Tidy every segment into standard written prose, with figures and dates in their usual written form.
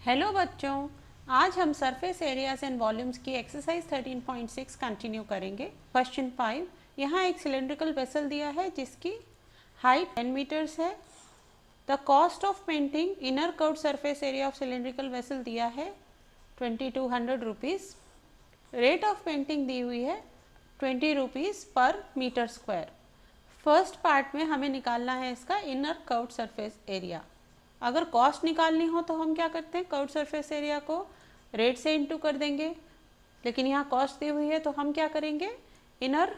Hello बच्चों, आज हम सरफेस एरियाज एंड वॉल्यूम्स की एक्सरसाइज 13.6 कंटिन्यू करेंगे। क्वेश्चन 5, यहाँ एक सिलेंड्रिकल वेसल दिया है जिसकी हाइट 10 मीटर्स है। The cost of painting inner curved surface area of cylindrical vessel दिया है 2200 रुपीज़। रेट ऑफ पेंटिंग दी हुई है 20 रुपीज़ पर मीटर स्क्वायर। फर्स्ट पार्ट में हमें निकालना है इसका इनर कर्व्ड सरफेस एरिया। अगर कॉस्ट निकालनी हो तो हम क्या करते हैं, कर्व्ड सरफेस एरिया को रेट से इंटू कर देंगे, लेकिन यहाँ कॉस्ट दी हुई है तो हम क्या करेंगे, inner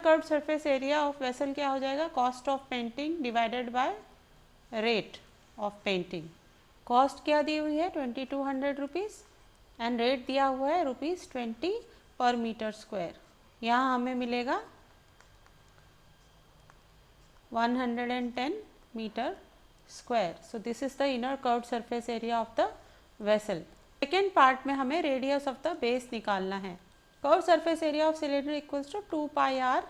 curved surface area of vessel क्या हो जाएगा, cost of painting divided by rate of painting. Cost क्या दी हुई है 2200 रुपीज़ एंड रेट दिया हुआ है ₹20 पर मीटर स्क्वायर। यहाँ हमें मिलेगा 110 metre square. So this is the inner curved surface area of the vessel. Second part में हमें radius of the base निकालना है। Curved surface area of cylinder equals to 2 pi r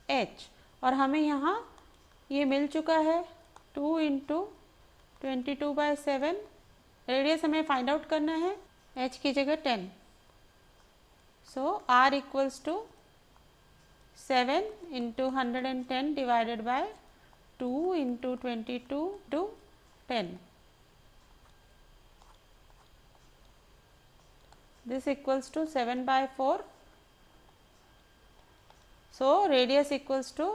h और हमें यहाँ ये मिल चुका है 2 into 22/7। रेडियस हमें फाइंड आउट करना है, h की जगह 10। So r equals to 7 into 110 divided by 2 into 22 to 10. This equals to 7/4. So radius equals to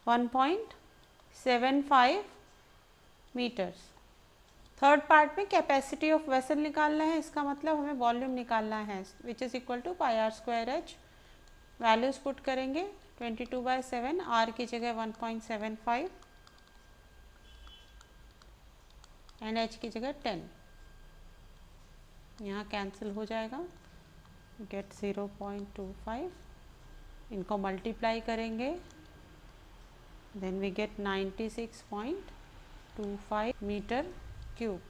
1.75 meters. Third part में कैपेसिटी ऑफ वेसल निकालना है, इसका मतलब हमें वॉल्यूम निकालना है, which is equal to pi r square h. Values put करेंगे 22/7, are की जगह 1.75 एंड एच की जगह 10। यहाँ कैंसिल हो जाएगा, गेट 0.25। इनको मल्टीप्लाई करेंगे, then we get 96.25 metre cube.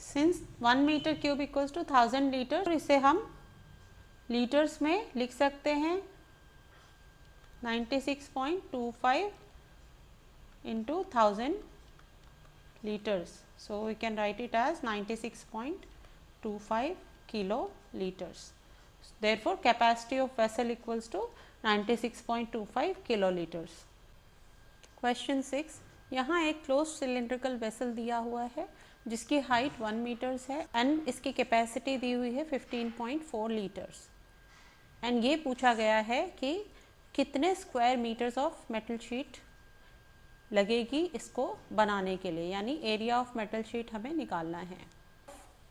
Since 1 metre cube equals to 1000 litre, तो इसे हम लीटर्स में लिख सकते हैं 96.25 into 1000 liters. So we can write it as 96.25 kiloliters. Therefore capacity of vessel equals to 96.25 kiloliters. Question 6, यहाँ एक closed cylindrical vessel दिया हुआ है जिसकी हाइट 1 मीटर्स है एंड इसकी कैपेसिटी दी हुई है 15.4 लीटर्स। एंड ये पूछा गया है कि कितने square metres of metal sheet लगेगी इसको बनाने के लिए, यानी एरिया ऑफ मेटल शीट हमें निकालना है।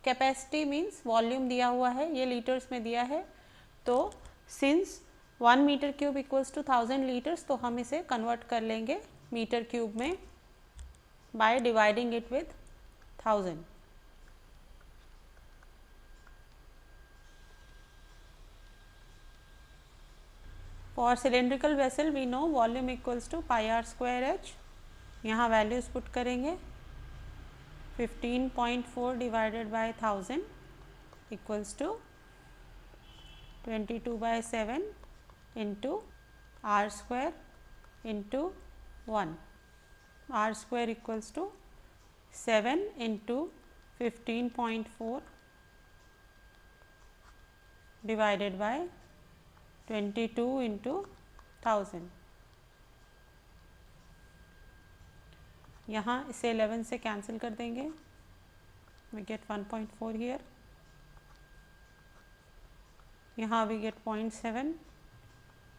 कैपेसिटी मीन्स वॉल्यूम दिया हुआ है, ये लीटर्स में दिया है, तो since 1 metre cube equals to 1000 litres, तो हम इसे कन्वर्ट कर लेंगे मीटर क्यूब में by dividing it with 1000। For cylindrical vessel we know volume equals to pi r square h. यहाँ वैल्यूज पुट करेंगे 15.4 divided by 1000 equals to 22/7 into r square into 1। R square equals to 7 into 15.4 divided by 22 into 1000। यहाँ इसे 11 से cancel कर देंगे, we get 1.4 here. यहाँ we get 0.7,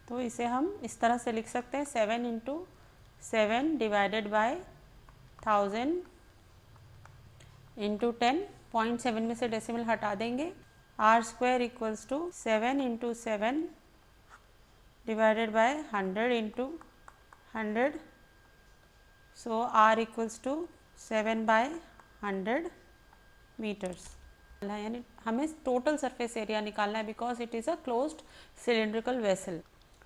तो इसे हम इस तरह से लिख सकते हैं 7 इंटू 7 डिवाइडेड बाय 1000 इंटू 10। 0.7 में से डेसिमल हटा देंगे। R square equals to 7 into 7 divided by 100 into 100। So R equals to 7/100 meters। यानी हमें टोटल सरफेस एरिया निकालना है because it is a closed cylindrical vessel.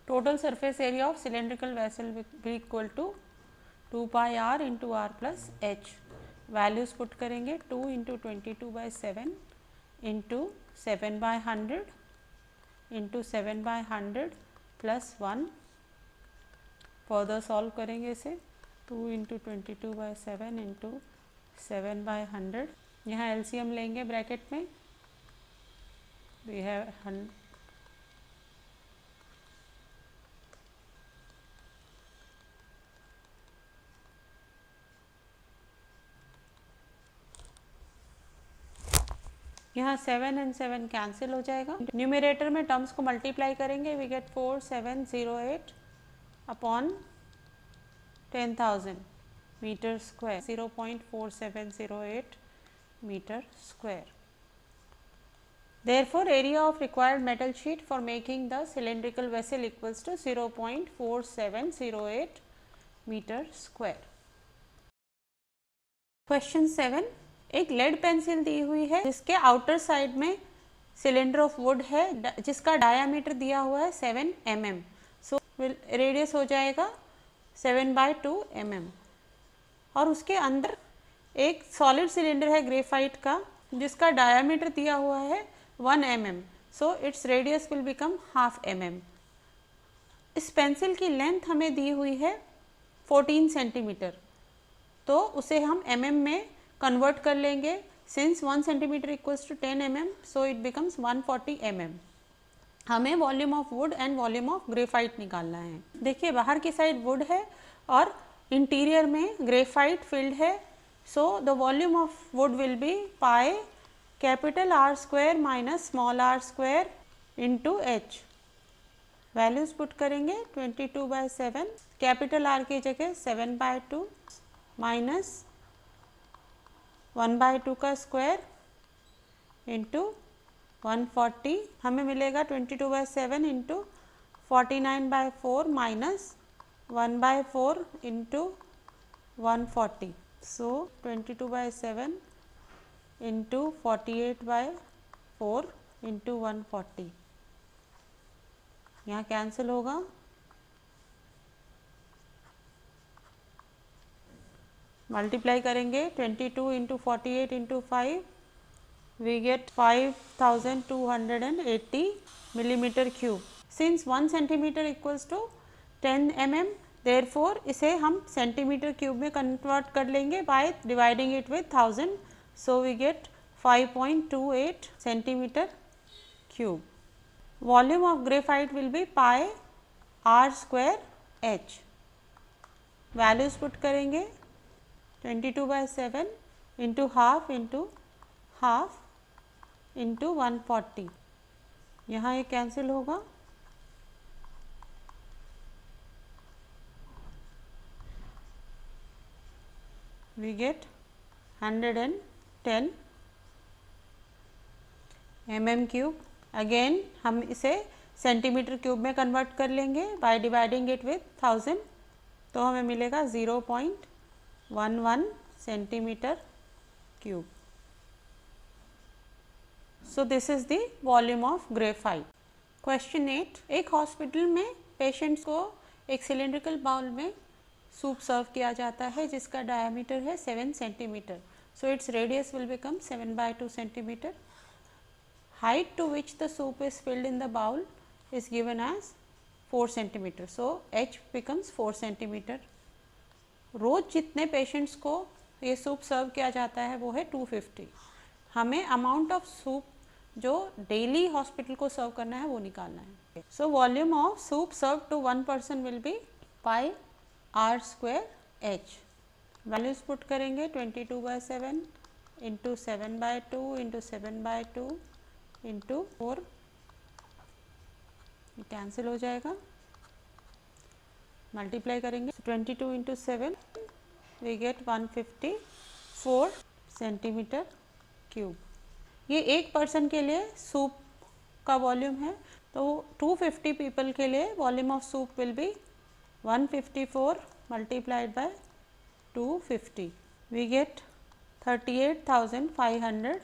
Total surface area of cylindrical vessel भी equal to 2 pi r into R plus H. Values put करेंगे 2 into 22/7 into 7/100 into 7/100 plus 1। Further solve करेंगे इसे 2 into 22/7 into 7/100 यहाँ LCM लेंगे bracket में, we have यहाँ 7 and 7 cancel हो जाएगा। न्यूमरेटर में टर्म्स को मल्टीप्लाई करेंगे, we get 4708 upon 10,000 metre square, 0.4708 metre square. Therefore, area of required metal sheet for making the cylindrical vessel equals to 0.4708 metre square. Question 7, एक lead pencil दी हुई है जिसके आउटर साइड में सिलेंडर ऑफ वुड है जिसका diameter दिया हुआ है 7 mm। सो रेडियस हो जाएगा 7/2 mm और उसके अंदर एक सॉलिड सिलेंडर है ग्रेफाइट का जिसका डायामीटर दिया हुआ है 1 mm। So its radius will become 1/2 mm। इस पेंसिल की लेंथ हमें दी हुई है 14 सेंटीमीटर, तो उसे हम mm में कन्वर्ट कर लेंगे। Since 1 centimetre equals to 10 mm, so it becomes 140 mm। हमें volume of wood and volume of graphite निकालना है। देखिए बाहर की साइड वुड है और इंटीरियर में ग्रेफाइट फिल्ड है। So the volume of would will be pi capital R square minus small r square into h। Values put करेंगे 22/7, कैपिटल R की जगह 7/2 माइनस 1/2 का स्क्वायर इंटू 140, हमें मिलेगा 22/7 into 49/4 minus 1/4 into 140। So 22/7 into 48/4 into 140, यहाँ cancel होगा। Multiply करेंगे 22 into 48 into 5, we get 5280 millimetre cube. Since 1 centimetre equals to 10 mm, therefore इसे हम सेंटीमीटर क्यूब में कन्वर्ट कर लेंगे by dividing it with 1000। So we get 5.28 centimetre cube. Volume of graphite will be pi R square H। Values put करेंगे 22/7 into half into 140, यहाँ ये cancel होगा। We get 110 mm cube. Again हम इसे centimetre cube में convert कर लेंगे by dividing it with 1000, तो हमें मिलेगा 0.11 centimetre cube. So this is the volume of graphite. Question 8, एक हॉस्पिटल में पेशेंट्स को एक सिलेंड्रिकल बाउल में सूप सर्व किया जाता है जिसका डायमीटर है 7 centimetre. So its radius will become 7/2 centimetre. Height to which the soup is filled in the bowl is given as 4 centimeter. So H becomes 4 centimeter. रोज जितने पेशेंट्स को ये सूप सर्व किया जाता है वो है 250। हमें अमाउंट ऑफ सूप जो डेली हॉस्पिटल को सर्व करना है वो निकालना है। So volume of soup serve to 1 person will be pi R square H। Values put करेंगे 22/7 इंटू 7/2 इंटू 7/2 इंटू 4, कैंसिल हो जाएगा। मल्टीप्लाई करेंगे 22 into 7, we get 154 centimetre cube. ये एक पर्सन के लिए सूप का वॉल्यूम है, तो 250 पीपल के लिए volume of soup will be 154 multiplied by 250, we get 38,500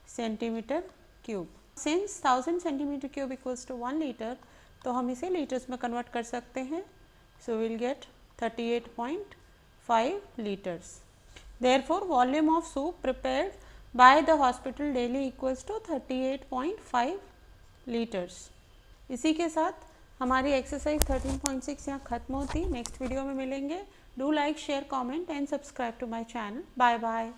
centimetre cube. Since 1000 centimetre cube equals to 1 litre, तो हम इसे लीटर्स में कन्वर्ट कर सकते हैं। So will get 38.5 litres. Therefore volume of soup prepared by the hospital daily equals to 38.5 litres. इसी के साथ हमारी एक्सरसाइज 13.6 यहाँ खत्म होती। नेक्स्ट वीडियो में मिलेंगे। Do like, share, comment and subscribe to my channel. Bye bye.